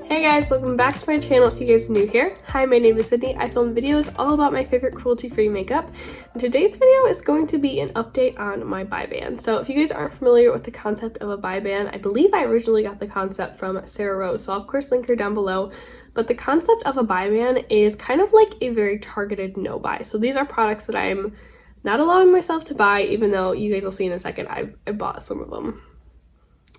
Hey guys, welcome back to my channel if you guys are new here. Hi, my name is Sydney. I film videos all about my favorite cruelty-free makeup. And today's video is going to be an update on my buy ban. So if you guys aren't familiar with the concept of a buy ban, I believe I originally got the concept from Sarah Rose, so I'll of course link her down below. But the concept of a buy ban is kind of like a very targeted no buy. So these are products that I'm not allowing myself to buy, even though you guys will see in a second I bought some of them.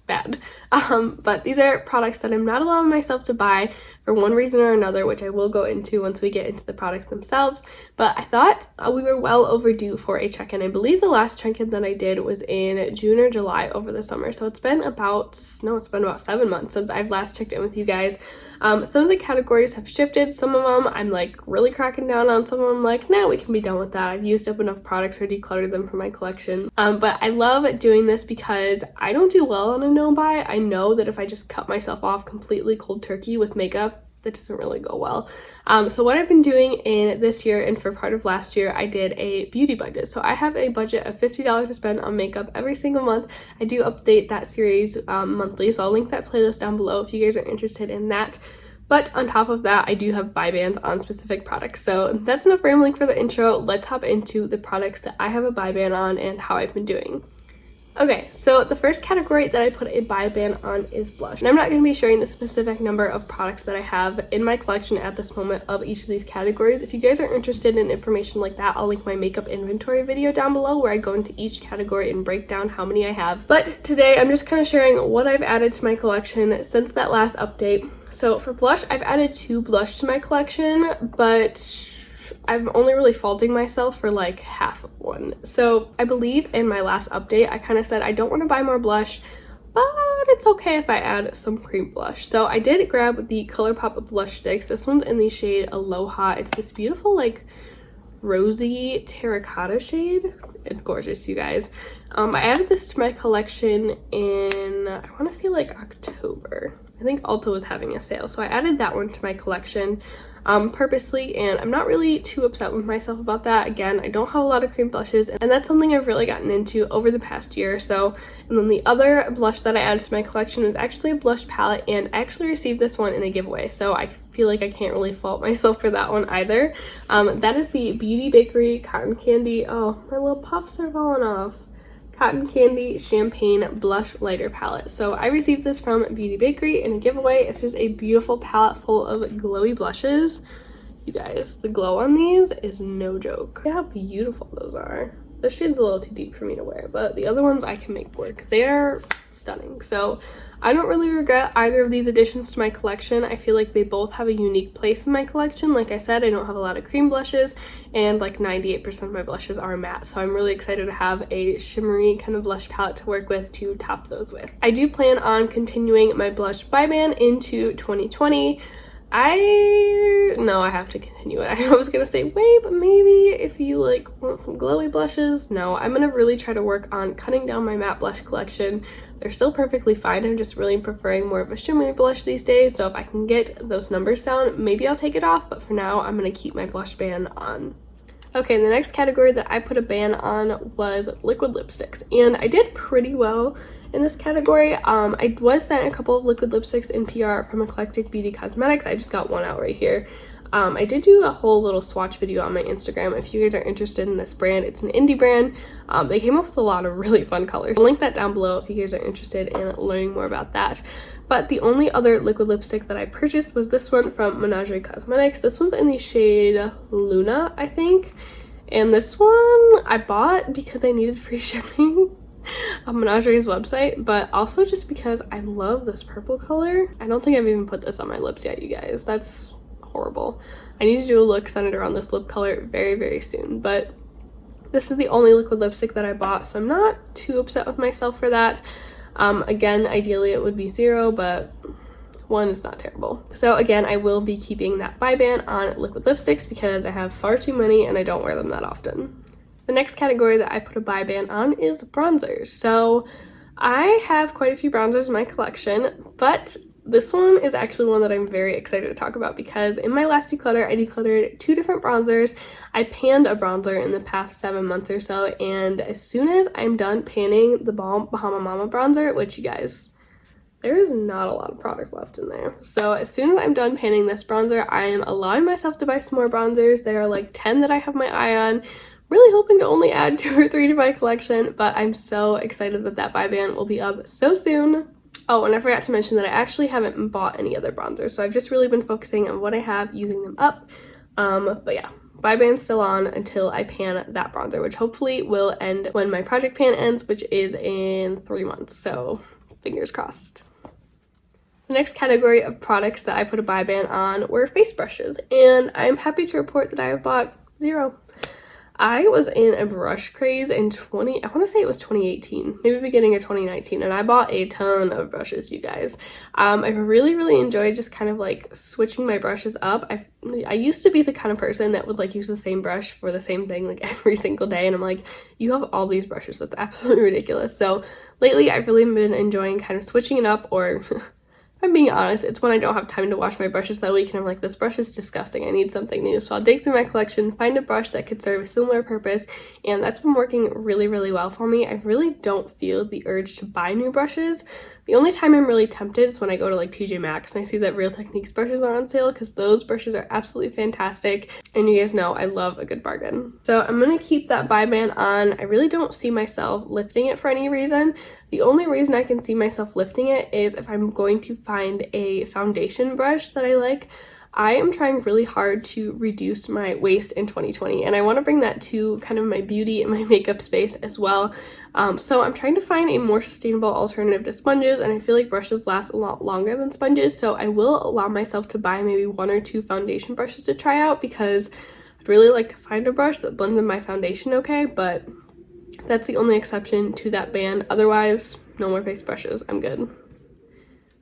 Bad. But these are products that I'm not allowing myself to buy for one reason or another, which I will go into once we get into the products themselves. But I thought we were well overdue for a check-in. I believe the last check-in that I did was in June or July over the summer. So it's been about 7 months since I've last checked in with you guys. Some of the categories have shifted. Some of them I'm like really cracking down on. Some of them like, nah, we can be done with that. I've used up enough products or decluttered them from my collection. But I love doing this because I don't do well on a no buy. I know that if I just cut myself off completely cold turkey with makeup, that doesn't really go well. So what I've been doing in this year and for part of last year, I did a beauty budget. So I have a budget of $50 to spend on makeup every single month. I do update that series monthly, so I'll link that playlist down below if you guys are interested in that. But on top of that, I do have buy bans on specific products. So that's enough rambling for the intro. Let's hop into the products that I have a buy ban on and how I've been doing. Okay, so the first category that I put a buy ban on is blush. And I'm not going to be sharing the specific number of products that I have in my collection at this moment of each of these categories. If you guys are interested in information like that, I'll link my makeup inventory video down below where I go into each category and break down how many I have. But today I'm just kind of sharing what I've added to my collection since that last update. So for blush, I've added 2 blush to my collection, but I'm only really faulting myself for like half of one. So I believe in my last update, I kind of said I don't want to buy more blush, but it's okay if I add some cream blush. So I did grab the ColourPop blush sticks. This one's in the shade Aloha. It's this beautiful like rosy terracotta shade. It's gorgeous, you guys. I added this to my collection in, I want to say like October. I think Ulta was having a sale, so I added that one to my collection purposely, and I'm not really too upset with myself about that. Again, I don't have a lot of cream blushes, and that's something I've really gotten into over the past year or so. And then the other blush that I added to my collection was actually a blush palette, and I actually received this one in a giveaway, so I feel like I can't really fault myself for that one either. That is the Beauty Bakery Cotton Candy. Oh, my little puffs are falling off. Cotton Candy Champagne Blush Lighter Palette. So I received this from Beauty Bakery in a giveaway. It's just a beautiful palette full of glowy blushes. You guys, the glow on these is no joke. Look how beautiful those are. This shade's a little too deep for me to wear, but the other ones I can make work. They are stunning. So I don't really regret either of these additions to my collection. I feel like they both have a unique place in my collection. Like I said, I don't have a lot of cream blushes, and like 98% of my blushes are matte. So I'm really excited to have a shimmery kind of blush palette to work with to top those with. I do plan on continuing my blush buy ban into 2020. I have to continue it. I was gonna say wait, but maybe if you like want some glowy blushes. No, I'm gonna really try to work on cutting down my matte blush collection. They're still perfectly fine. I'm just really preferring more of a shimmery blush these days. So if I can get those numbers down, maybe I'll take it off. But for now, I'm gonna keep my blush ban on. Okay, the next category that I put a ban on was liquid lipsticks, and I did pretty well in this category. I was sent a couple of liquid lipsticks in PR from Eclectic Beauty Cosmetics. I just got one out right here. I did do a whole little swatch video on my Instagram if you guys are interested in this brand. It's an indie brand. They came up with a lot of really fun colors. I'll link that down below if you guys are interested in learning more about that. But the only other liquid lipstick that I purchased was this one from Menagerie Cosmetics. This one's in the shade Luna, I think. And this one I bought because I needed free shipping on Menagerie's website, but also just because I love this purple color. I don't think I've even put this on my lips yet, you guys. That's horrible. I need to do a look centered around this lip color very, very soon, but this is the only liquid lipstick that I bought, so I'm not too upset with myself for that. Again, ideally it would be 0, but 1 is not terrible. So again, I will be keeping that buy ban on liquid lipsticks because I have far too many and I don't wear them that often. The next category that I put a buy ban on is bronzers. So I have quite a few bronzers in my collection, but this one is actually one that I'm very excited to talk about because in my last declutter, I decluttered 2 different bronzers. I panned a bronzer in the past 7 months or so, and as soon as I'm done panning the Balm Bahama Mama bronzer, which you guys, there is not a lot of product left in there. So as soon as I'm done panning this bronzer, I am allowing myself to buy some more bronzers. There are like 10 that I have my eye on. Really hoping to only add 2 or 3 to my collection, but I'm so excited that that buy ban will be up so soon. Oh, and I forgot to mention that I actually haven't bought any other bronzers, so I've just really been focusing on what I have, using them up. But yeah, buy ban's still on until I pan that bronzer, which hopefully will end when my project pan ends, which is in 3 months, so fingers crossed. The next category of products that I put a buy ban on were face brushes, and I'm happy to report that I have bought 0. I was in a brush craze in I want to say it was 2018, maybe beginning of 2019, and I bought a ton of brushes, you guys. I really enjoyed just kind of like switching my brushes up. I used to be the kind of person that would like use the same brush for the same thing like every single day, and I'm like, you have all these brushes, that's absolutely ridiculous. So lately I've really been enjoying kind of switching it up, or if I'm being honest, it's when I don't have time to wash my brushes that week and I'm like, this brush is disgusting, I need something new. So I'll dig through my collection, find a brush that could serve a similar purpose, and that's been working really well for me. I really don't feel the urge to buy new brushes. The only time I'm really tempted is when I go to like TJ Maxx and I see that Real Techniques brushes are on sale, because those brushes are absolutely fantastic, and you guys know I love a good bargain. So I'm gonna keep that buy ban on. I really don't see myself lifting it for any reason. The only reason I can see myself lifting it is if I'm going to find a foundation brush that I like. I am trying really hard to reduce my waste in 2020, and I want to bring that to kind of my beauty and my makeup space as well. So I'm trying to find a more sustainable alternative to sponges, and I feel like brushes last a lot longer than sponges, so I will allow myself to buy maybe 1 or 2 foundation brushes to try out, because I'd really like to find a brush that blends in my foundation okay, but that's the only exception to that ban. Otherwise, no more face brushes, I'm good.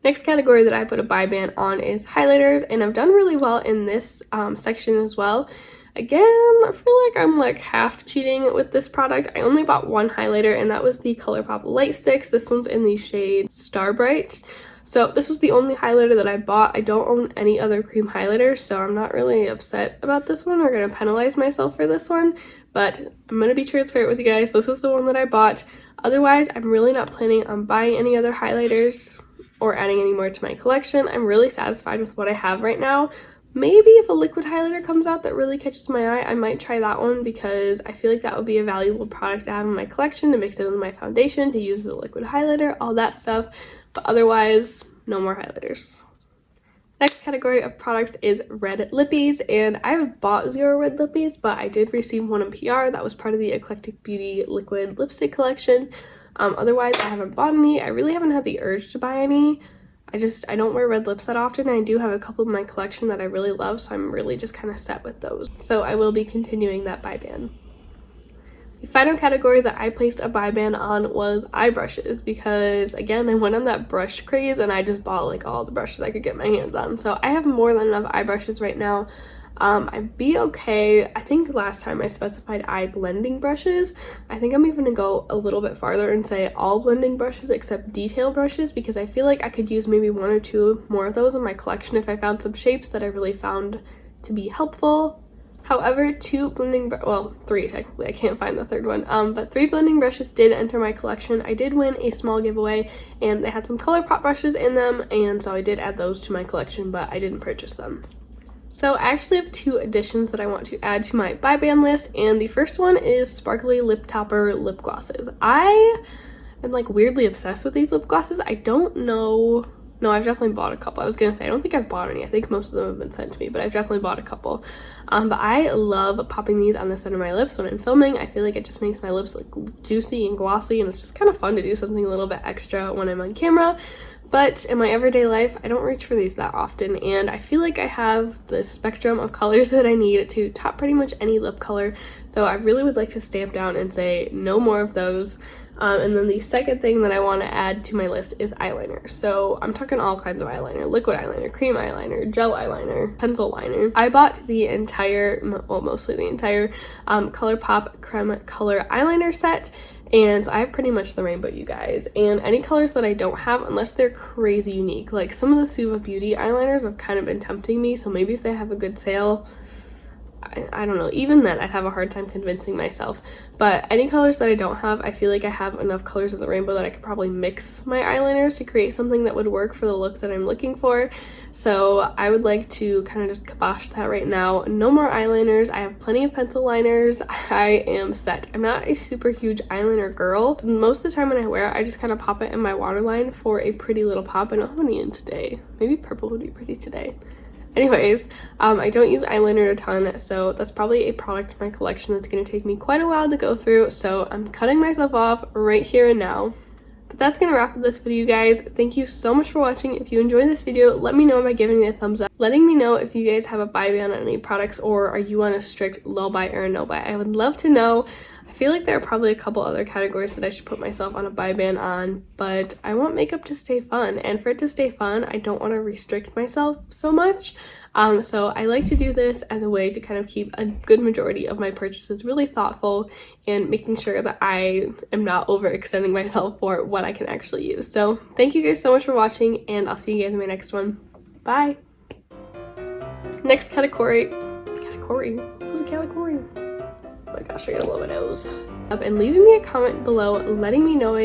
Next category that I put a buy ban on is highlighters, and I've done really well in this section as well. Again, I feel like I'm like half cheating with this product. I only bought 1 highlighter, and that was the ColourPop Light Sticks. This one's in the shade Starbright. So this was the only highlighter that I bought. I don't own any other cream highlighters, so I'm not really upset about this one or gonna penalize myself for this one, but I'm gonna be transparent with you guys. This is the one that I bought. Otherwise, I'm really not planning on buying any other highlighters or adding any more to my collection. I'm really satisfied with what I have right now. Maybe if a liquid highlighter comes out that really catches my eye, I might try that one, because I feel like that would be a valuable product to have in my collection, to mix it with my foundation, to use as a liquid highlighter, all that stuff. But otherwise, no more highlighters. Next category of products is red lippies, and I have bought 0 red lippies, but I did receive 1 in PR. That was part of the Eclectic Beauty liquid lipstick collection. Otherwise, I haven't bought any. I really haven't had the urge to buy any. I don't wear red lips that often. I do have a couple in my collection that I really love, so I'm really just kind of set with those. So I will be continuing that buy ban. The final category that I placed a buy ban on was eye brushes, because again, I went on that brush craze and I just bought like all the brushes I could get my hands on. So I have more than enough eye brushes right now. I'd be okay. I think last time I specified eye blending brushes. I think I'm even gonna go a little bit farther and say all blending brushes except detail brushes, because I feel like I could use maybe 1 or 2 more of those in my collection if I found some shapes that I really found to be helpful. However, 2 blending, well, 3 technically, I can't find the 3rd one, but 3 blending brushes did enter my collection. I did win a small giveaway, and they had some ColourPop brushes in them, and so I did add those to my collection, but I didn't purchase them. So I actually have 2 additions that I want to add to my buy ban list, and the first one is sparkly lip topper lip glosses. I am like weirdly obsessed with these lip glosses. I don't know. No, I've definitely bought a couple. I was gonna say, I don't think I've bought any. I think most of them have been sent to me, but I've definitely bought a couple. But I love popping these on the center of my lips when I'm filming. I feel like it just makes my lips look juicy and glossy, and it's just kind of fun to do something a little bit extra when I'm on camera. But in my everyday life, I don't reach for these that often, and I feel like I have the spectrum of colors that I need to top pretty much any lip color. So I really would like to stamp down and say no more of those. And then the second thing that I want to add to my list is eyeliner. So I'm talking all kinds of eyeliner: liquid eyeliner, cream eyeliner, gel eyeliner, pencil liner. I bought the entire, well, mostly the entire ColourPop Creme Color eyeliner set. And so I have pretty much the rainbow, you guys, and any colors that I don't have, unless they're crazy unique, like some of the Suva Beauty eyeliners have kind of been tempting me, so maybe if they have a good sale, I don't know, even then I'd have a hard time convincing myself. But any colors that I don't have, I feel like I have enough colors of the rainbow that I could probably mix my eyeliners to create something that would work for the look that I'm looking for. So I would like to kind of just kibosh that right now. No more eyeliners. I have plenty of pencil liners. I am set. I'm not a super huge eyeliner girl. Most of the time when I wear it, I just kind of pop it in my waterline for a pretty little pop. And I'm in today. Maybe purple would be pretty today. Anyways, I don't use eyeliner a ton, so that's probably a product in my collection that's going to take me quite a while to go through. So I'm cutting myself off right here and now. But that's going to wrap up this video, guys. Thank you so much for watching. If you enjoyed this video, let me know by giving it a thumbs up. Letting me know if you guys have a buy ban on any products, or are you on a strict low buy or a no buy. I would love to know. I feel like there are probably a couple other categories that I should put myself on a buy ban on, but I want makeup to stay fun. And for it to stay fun, I don't want to restrict myself so much. So I like to do this as a way to kind of keep a good majority of my purchases really thoughtful and making sure that I am not overextending myself for what I can actually use. So thank you guys so much for watching, and I'll see you guys in my next one. Bye! Next category. What's a category? Oh my gosh, I gotta blow my nose. And leaving me a comment below letting me know